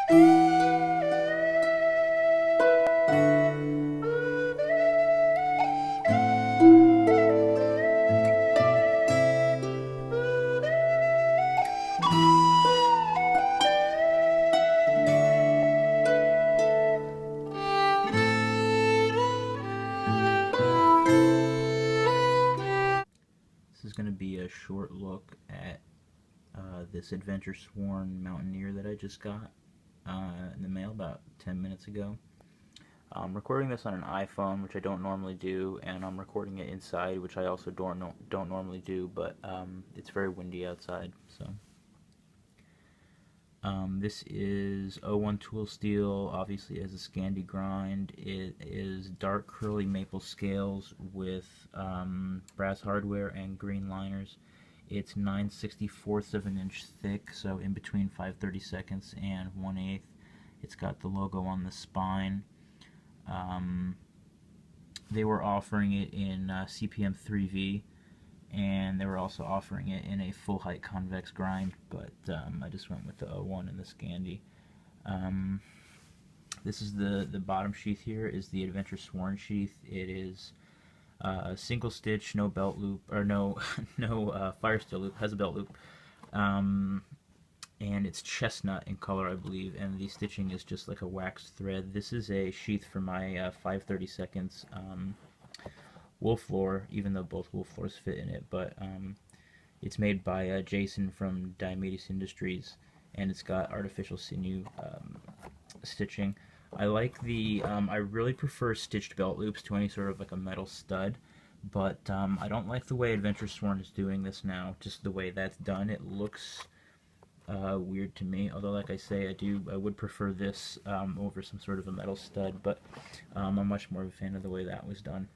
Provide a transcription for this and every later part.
This is going to be a short look at this Adventure Sworn Mountaineer that I just got in the mail about 10 minutes ago. I'm recording this on an iPhone, which I don't normally do, and I'm recording it inside, which I also don't normally do, but it's very windy outside, so. This is 01 tool steel, obviously as a Scandi grind. It is dark curly maple scales with brass hardware and green liners. It's 9/64 of an inch thick, so in between 5/32 and 1/8. It's got the logo on the spine. They were offering it in CPM 3V, and they were also offering it in a full height convex grind, but I just went with the 01 and the Scandi. This is the bottom sheath here is the Adventure Sworn sheath. It is a single stitch, no belt loop, or no fire steel loop, has a belt loop, and it's chestnut in color, I believe, and the stitching is just like a waxed thread. This is a sheath for my 5/32 wool floor, even though both wool floors fit in it, but it's made by Jason from Diomedes Industries, and it's got artificial sinew stitching. I like the, I really prefer stitched belt loops to any sort of like a metal stud, but I don't like the way Adventure Sworn is doing this now, just the way that's done. It looks weird to me, although like I say, I would prefer this over some sort of a metal stud, but I'm much more of a fan of the way that was done.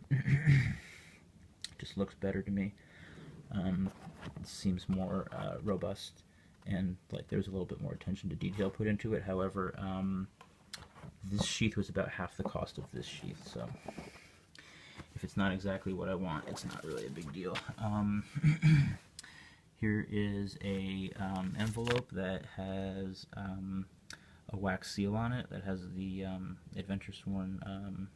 Just looks better to me. It seems more robust, and like there's a little bit more attention to detail put into it. However, this sheath was about half the cost of this sheath, so if it's not exactly what I want, it's not really a big deal. Here is a envelope that has a wax seal on it that has the Adventure Sworn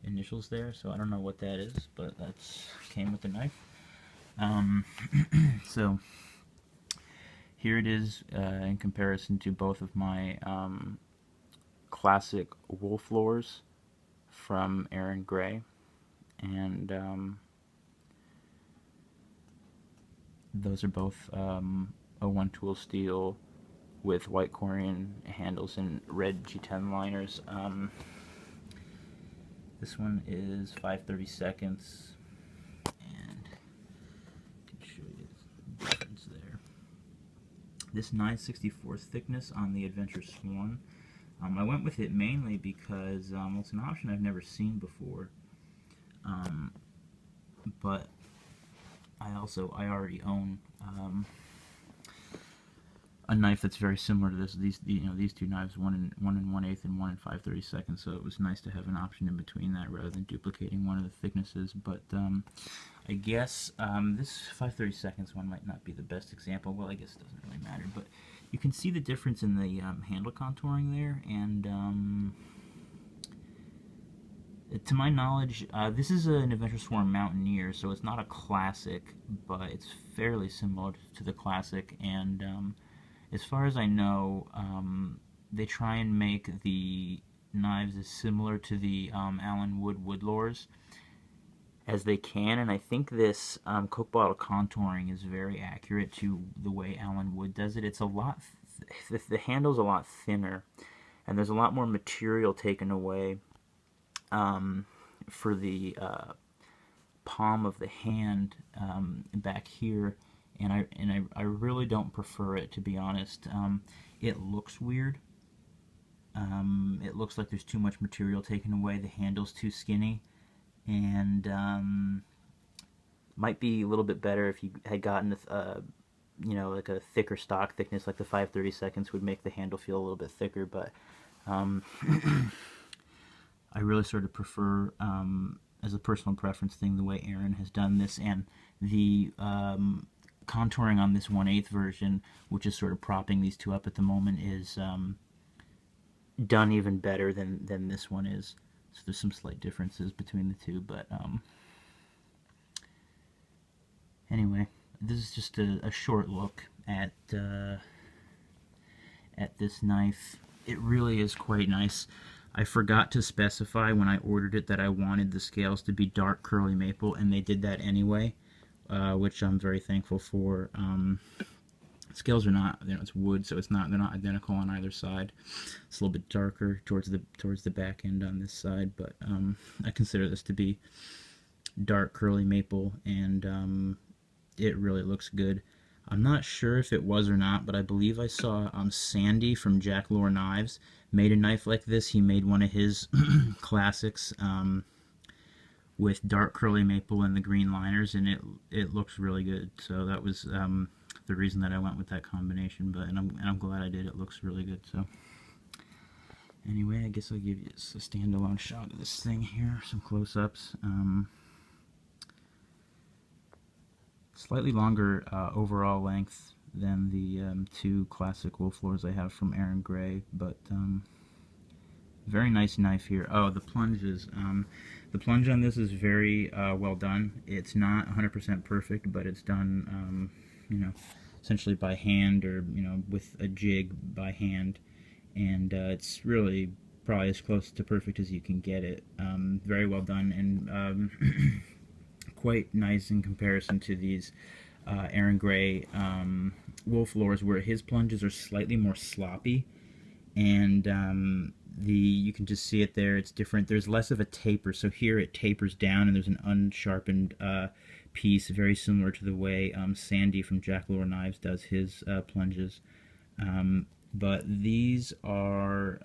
initials there, so I don't know what that is, but that's came with the knife. So here it is in comparison to both of my classic wool floors from Aaron Gray, and those are both 01 tool steel with white Corian handles and red G10 liners. This one is 5/32, and I can show you the difference there. This 9/64 thickness on the Adventure Sworn, I went with it mainly because it's an option I've never seen before, but I already own a knife that's very similar to this. These two knives, one in 1/8 and one in 5/32, so it was nice to have an option in between that rather than duplicating one of the thicknesses. But I guess this 5/32 one might not be the best example. Well, I guess it doesn't really matter, but you can see the difference in the handle contouring there, and to my knowledge, this is an Adventure Sworn Mountaineer, so it's not a classic, but it's fairly similar to the classic, and as far as I know, they try and make the knives as similar to the Allen Wood woodlores as they can, and I think this Coke bottle contouring is very accurate to the way Allen Wood does it. It's a lot, the handle's a lot thinner, and there's a lot more material taken away for the palm of the hand back here, and I really don't prefer it, to be honest. It looks weird. It looks like there's too much material taken away. The handle's too skinny, and might be a little bit better if you had gotten like a thicker stock thickness, like the 5/32 would make the handle feel a little bit thicker, but I really sort of prefer, as a personal preference thing, the way Aaron has done this, and the contouring on this 1/8 version, which is sort of propping these two up at the moment, is done even better than this one is. So there's some slight differences between the two, but anyway, this is just a short look at this knife. It really is quite nice. I forgot to specify when I ordered it that I wanted the scales to be dark curly maple, and they did that anyway, which I'm very thankful for. Scales are not, it's wood, so they're not identical on either side. It's a little bit darker towards the back end on this side, but I consider this to be dark curly maple, and it really looks good. I'm not sure if it was or not, but I believe I saw Sandy from Jack Lore Knives made a knife like this. He made one of his classics with dark curly maple and the green liners, and it looks really good. So that was the reason that I went with that combination. But and I'm glad I did. It looks really good. So anyway, I guess I'll give you a standalone shot of this thing here, some close-ups. Slightly longer overall length than the two classic wool floors I have from Aaron Gray, but very nice knife here. Oh, the plunges. The plunge on this is very well done. It's not 100% perfect, but it's done, you know, essentially by hand, or with a jig by hand, and it's really probably as close to perfect as you can get it. Very well done, and quite nice in comparison to these Aaron Gray wool floors, where his plunges are slightly more sloppy, and you can just see it there. It's different. There's less of a taper, so here it tapers down, and there's an unsharpened piece, very similar to the way Sandy from Jack Lore Knives does his plunges. But these are,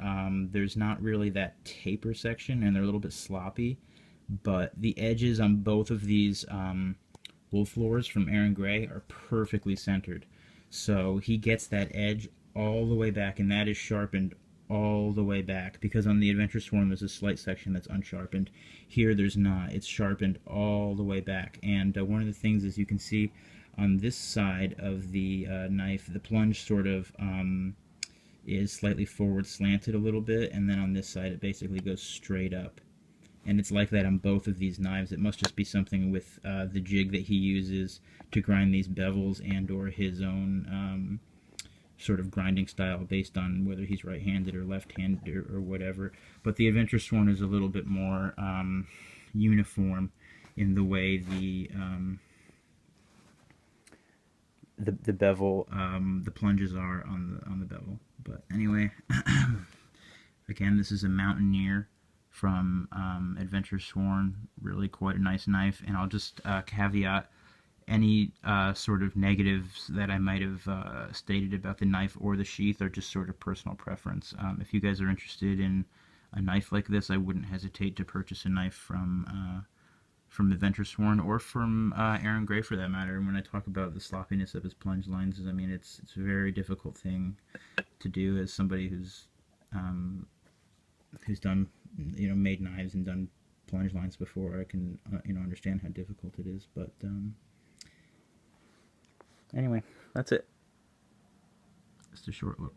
there's not really that taper section, and they're a little bit sloppy. But the edges on both of these wool floors from Aaron Gray are perfectly centered. So he gets that edge all the way back, and that is sharpened all the way back, because on the Adventure Sworn there's a slight section that's unsharpened. Here there's not. It's sharpened all the way back. And one of the things is, you can see on this side of the knife, the plunge sort of is slightly forward slanted a little bit, and then on this side it basically goes straight up. And it's like that on both of these knives. It must just be something with the jig that he uses to grind these bevels, and or his own sort of grinding style based on whether he's right-handed or left-handed or whatever. But the Adventure Sworn is a little bit more uniform in the way the bevel, the plunges are on the bevel. But anyway, again, this is a Mountaineer from Adventure Sworn. Really quite a nice knife, and I'll just caveat any sort of negatives that I might have stated about the knife or the sheath are just sort of personal preference. If you guys are interested in a knife like this, I wouldn't hesitate to purchase a knife from Adventure Sworn, or from Aaron Gray for that matter. And when I talk about the sloppiness of his plunge lines, I mean, it's a very difficult thing to do as somebody who's done, made knives and done plunge lines before. I can understand how difficult it is. But anyway, that's it. Just a short look.